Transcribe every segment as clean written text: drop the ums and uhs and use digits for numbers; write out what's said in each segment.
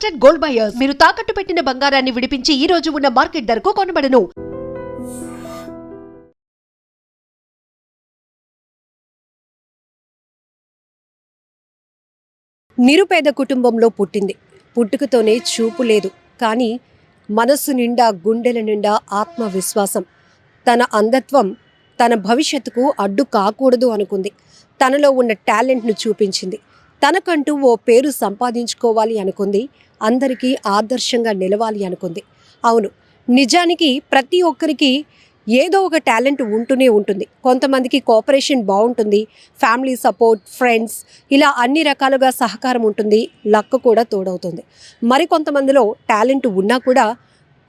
Trusted gold buyers మీరు తాకట్టు పెట్టిన బంగారాన్ని విడిపించి ఈ రోజు ఉన్న మార్కెట్ ధరకు కొనబడను. నిరుపేద కుటుంబంలో పుట్టింది. పుట్టుకతోనే చూపు లేదు, కానీ మనస్సు నిండా గుండెల నిండా ఆత్మవిశ్వాసం. తన అంధత్వం తన భవిష్యత్తుకు అడ్డు కాకూడదు అనుకుంది. తనలో ఉన్న టాలెంట్ను చూపించింది. తనకంటూ ఓ పేరు సంపాదించుకోవాలి అనుకుంది. అందరికీ ఆదర్శంగా నిలవాలి అనుకుంది. అవును, నిజానికి ప్రతి ఒక్కరికి ఏదో ఒక టాలెంట్ ఉంటూనే ఉంటుంది. కొంతమందికి కోఆపరేషన్ బాగుంటుంది, ఫ్యామిలీ సపోర్ట్, ఫ్రెండ్స్, ఇలా అన్ని రకాలుగా సహకారం ఉంటుంది, లక్ కూడా తోడవుతుంది. మరికొంతమందిలో టాలెంట్ ఉన్నా కూడా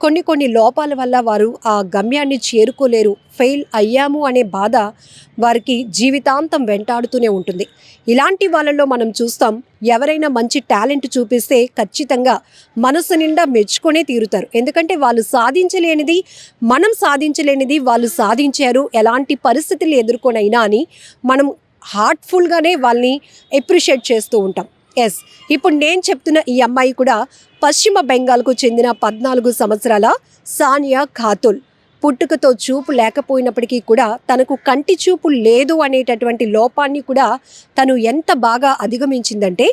కొన్ని లోపాల వల్ల వారు ఆ గమ్యాన్ని చేరుకోలేరు. ఫెయిల్ అయ్యాము అనే బాధ వారికి జీవితాంతం వెంటాడుతూనే ఉంటుంది. ఇలాంటి వాళ్ళల్లో మనం చూస్తాం, ఎవరైనా మంచి టాలెంట్ చూపిస్తే ఖచ్చితంగా మనసు నిండా మెచ్చుకొనే తీరుతారు. ఎందుకంటే వాళ్ళు సాధించలేనిది మనం సాధించలేనిది వాళ్ళు సాధించారు, ఎలాంటి పరిస్థితులు ఎదుర్కొనైనా అని మనం హార్ట్ఫుల్గానే వాళ్ళని అప్రిషియేట్ చేస్తూ ఉంటాం. ఎస్, ఇప్పుడు నేను చెప్తున్న ఈ అమ్మాయి కూడా పశ్చిమ బెంగాల్కు చెందిన 14 సంవత్సరాల సానియా ఖాతున్. పుట్టుకతో చూపు లేకపోయినప్పటికీ కూడా తనకు కంటి చూపు లేదు అనేటటువంటి లోపాన్ని కూడా తను ఎంత బాగా అధిగమించిందంటే,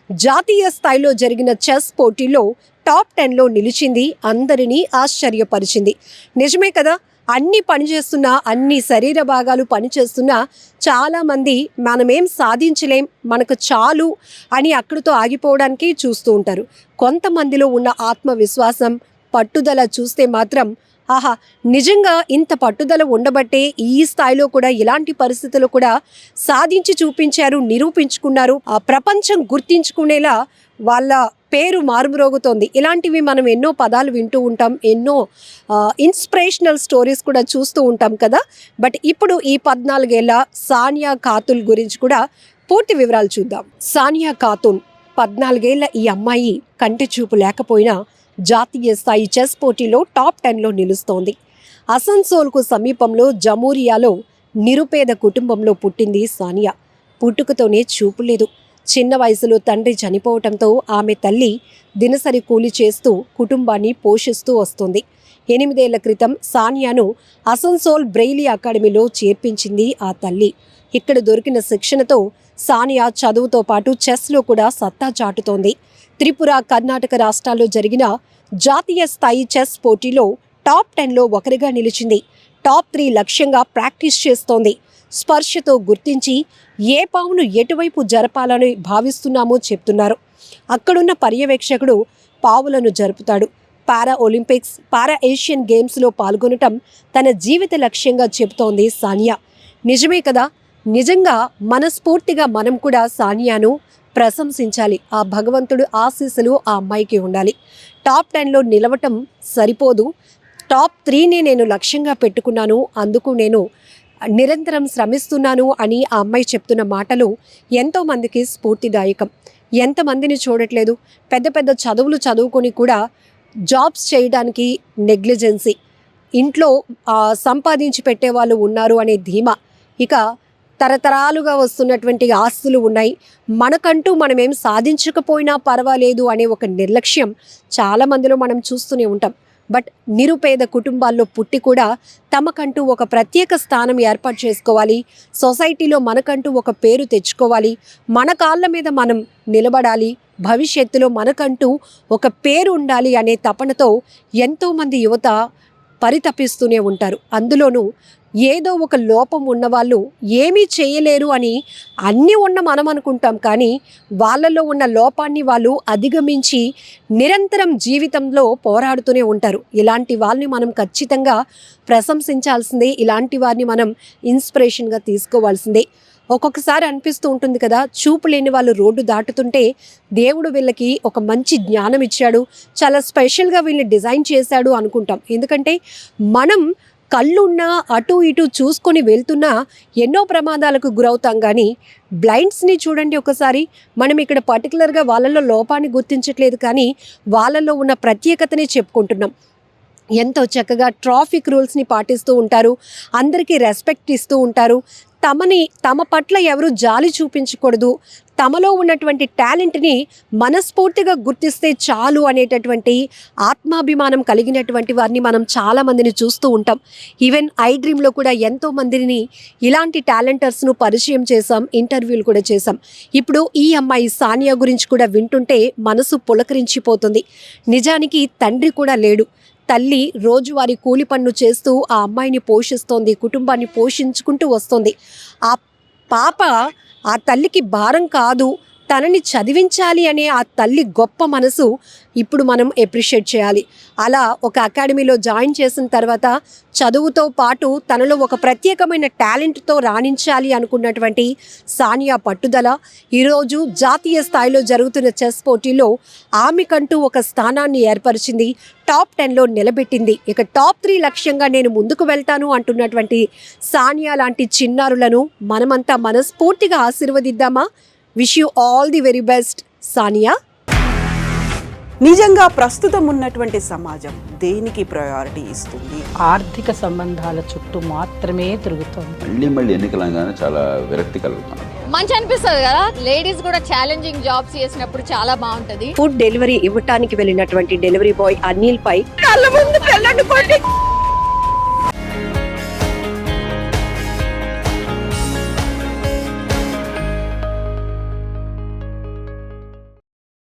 జాతీయ స్థాయిలో జరిగిన చెస్ పోటీలో టాప్ 10లో నిలిచింది. అందరినీ ఆశ్చర్యపరిచింది. నిజమే కదా, అన్ని పనిచేస్తున్నా, అన్ని శరీర భాగాలు పనిచేస్తున్నా చాలామంది మనమేం సాధించలేం, మనకు చాలు అని అక్కడితో ఆగిపోవడానికి చూస్తూ ఉంటారు. కొంతమందిలో ఉన్న ఆత్మవిశ్వాసం, పట్టుదల చూస్తే మాత్రం ఆహా, నిజంగా ఇంత పట్టుదల ఉండబట్టే ఈ స్థాయిలో కూడా ఇలాంటి పరిస్థితులు కూడా సాధించి చూపించారు, నిరూపించుకున్నారు. ఆ ప్రపంచం గుర్తించుకునేలా వాళ్ళ పేరు మారుమ్రోగుతోంది. ఇలాంటివి మనం ఎన్నో పదాలు వింటూ ఉంటాం, ఎన్నో ఇన్స్పిరేషనల్ స్టోరీస్ కూడా చూస్తూ ఉంటాం కదా. బట్ ఇప్పుడు ఈ 14 ఏళ్ల సానియా ఖాతున్ గురించి కూడా పూర్తి వివరాలు చూద్దాం. సానియా ఖాతున్ 14 ఏళ్ల ఈ అమ్మాయి కంటి చూపు లేకపోయినా జాతీయ స్థాయి చెస్ పోటీలో టాప్ 10లో నిలుస్తోంది. అసన్సోల్కు సమీపంలో జమూరియాలో నిరుపేద కుటుంబంలో పుట్టింది సానియా. పుట్టుకతోనే చూపు లేదు. చిన్న వయసులో తండ్రి చనిపోవటంతో ఆమె తల్లి దినసరి కూలి చేస్తూ కుటుంబాన్ని పోషిస్తూ వస్తుంది. 8 ఏళ్ల క్రితం సానియాను అసన్సోల్ బ్రెయిలీ అకాడమీలో చేర్పించింది ఆ తల్లి. ఇక్కడ దొరికిన శిక్షణతో సానియా చదువుతో పాటు చెస్లో కూడా సత్తా చాటుతోంది. త్రిపుర, కర్ణాటక రాష్ట్రాల్లో జరిగిన జాతీయ స్థాయి చెస్ పోటీలో టాప్ 10లో ఒకరిగా నిలిచింది. టాప్ 3 లక్ష్యంగా ప్రాక్టీస్ చేస్తోంది. స్పర్శతో గుర్తించి ఏ పావును ఎటువైపు జరపాలని భావిస్తున్నామో చెప్తున్నారు. అక్కడున్న పర్యవేక్షకుడు పావులను జరుపుతాడు. పారా ఒలింపిక్స్, పారా ఏషియన్ గేమ్స్లో పాల్గొనటం తన జీవిత లక్ష్యంగా చెబుతోంది సానియా. నిజమే కదా, నిజంగా మనస్ఫూర్తిగా మనం కూడా సానియాను ప్రశంసించాలి. ఆ భగవంతుడు ఆశీస్సులు ఆ అమ్మాయికి ఉండాలి. టాప్ 10లో నిలవటం సరిపోదు, టాప్ 3ని నేను లక్ష్యంగా పెట్టుకున్నాను, అందుకు నేను నిరంతరం శ్రమిస్తున్నాను అని ఆ అమ్మాయి చెప్తున్న మాటలు ఎంతోమందికి స్ఫూర్తిదాయకం. ఎంతమందిని చూడట్లేదు, పెద్ద పెద్ద చదువులు చదువుకొని కూడా జాబ్స్ చేయడానికి నెగ్లిజెన్సీ, ఇంట్లో సంపాదించి పెట్టేవాళ్ళు ఉన్నారు అనే ధీమా, ఇక తరతరాలుగా వస్తున్నటువంటి ఆస్తులు ఉన్నాయి, మనకంటూ మనమేం సాధించకపోయినా పర్వాలేదు అనే ఒక నిర్లక్ష్యం చాలామందిలో మనం చూస్తూనే ఉంటాం. బట్ నిరుపేద కుటుంబాల్లో పుట్టి కూడా తమకంటూ ఒక ప్రత్యేక స్థానం ఏర్పాటు చేసుకోవాలి, సొసైటీలో మనకంటూ ఒక పేరు తెచ్చుకోవాలి, మన కాళ్ళ మీద మనం నిలబడాలి, భవిష్యత్తులో మనకంటూ ఒక పేరు ఉండాలి అనే తపనతో ఎంతోమంది యువత పరితపిస్తూనే ఉంటారు. అందులోనూ ఏదో ఒక లోపం ఉన్నవాళ్ళు ఏమీ చేయలేరు అని అన్నీ ఉన్న మనం అనుకుంటాం, కానీ వాళ్ళలో ఉన్న లోపాన్ని వాళ్ళు అధిగమించి నిరంతరం జీవితంలో పోరాడుతూనే ఉంటారు. ఇలాంటి వాళ్ళని మనం ఖచ్చితంగా ప్రశంసించాల్సిందే, ఇలాంటి వారిని మనం ఇన్స్పిరేషన్గా తీసుకోవాల్సిందే. ఒక్కొక్కసారి అనిపిస్తూ ఉంటుంది కదా, చూపు లేని వాళ్ళు రోడ్డు దాటుతుంటే దేవుడు వీళ్ళకి ఒక మంచి జ్ఞానం ఇచ్చాడు, చాలా స్పెషల్గా వీళ్ళని డిజైన్ చేశాడు అనుకుంటాం. ఎందుకంటే మనం కళ్ళున్నా అటు ఇటు చూసుకొని వెళ్తున్నా ఎన్నో ప్రమాదాలకు గురవుతాం. కానీ బ్లైండ్స్ని చూడండి ఒకసారి, మనం ఇక్కడ పర్టికులర్గా వాళ్ళలో లోపాన్ని గుర్తించట్లేదు, కానీ వాళ్ళలో ఉన్న ప్రత్యేకతనే చెప్పుకుంటున్నాం. ఎంతో చక్కగా ట్రాఫిక్ రూల్స్ని పాటిస్తూ ఉంటారు, అందరికీ రెస్పెక్ట్ ఇస్తూ ఉంటారు, తమ పట్ల ఎవరు జాలి చూపించకూడదు, తమలో ఉన్నటువంటి టాలెంట్ని మనస్ఫూర్తిగా గుర్తిస్తే చాలు అనేటటువంటి ఆత్మాభిమానం కలిగినటువంటి వారిని మనం చాలామందిని చూస్తూ ఉంటాం. ఈవెన్ ఐ డ్రీమ్లో కూడా ఎంతో మందిని ఇలాంటి టాలెంటర్స్ను పరిచయం చేశాం, ఇంటర్వ్యూలు కూడా చేశాం. ఇప్పుడు ఈ అమ్మాయి సానియా గురించి కూడా వింటుంటే మనసు పులకరించిపోతుంది. నిజానికి తండ్రి కూడా లేడు. తల్లి రోజువారీ కూలి పనులు చేస్తూ ఆ అమ్మాయిని పోషిస్తోంది, కుటుంబాన్ని పోషించుకుంటూ వస్తుంది. ఆ పాప ఆ తల్లికి భారం కాదు, తనని చదివించాలి అనే ఆ తల్లి గొప్ప మనసు ఇప్పుడు మనం ఎప్రిషియేట్ చేయాలి. అలా ఒక అకాడమీలో జాయిన్ చేసిన తర్వాత చదువుతో పాటు తనలో ఒక ప్రత్యేకమైన టాలెంట్తో రాణించాలి అనుకున్నటువంటి సానియా పట్టుదల ఈరోజు జాతీయ స్థాయిలో జరుగుతున్న చెస్ పోటీలో ఆమెకంటూ ఒక స్థానాన్ని ఏర్పరిచింది, టాప్ 10లో నిలబెట్టింది. ఇక టాప్ 3 లక్ష్యంగా నేను ముందుకు వెళ్తాను అంటున్నటువంటి సానియా లాంటి చిన్నారులను మనమంతా మనస్ఫూర్తిగా ఆశీర్వదిద్దామా? Wish you all the very best Sania. నిజంగా ప్రస్తుతం ఉన్నటువంటి సమాజం దేనికి ప్రయారిటీ ఇస్తుంది? ఆర్థిక సంబంధాల చుట్టూ మాత్రమే తిరుగుతోంది. మళ్ళీ ఎన్నికలంగానే చాలా విరక్తి కలుగుతున్నాం. మంచి అనిపిస్తుంది కదా, లేడీస్ కూడా ఛాలెంజింగ్ జాబ్స్ చేసినప్పుడు చాలా బాగుంటది. ఫుడ్ డెలివరీ ఇవ్వటానికి వెళ్ళినటువంటి డెలివరీ బాయ్ అనిల్ పై కళ్ళ ముందు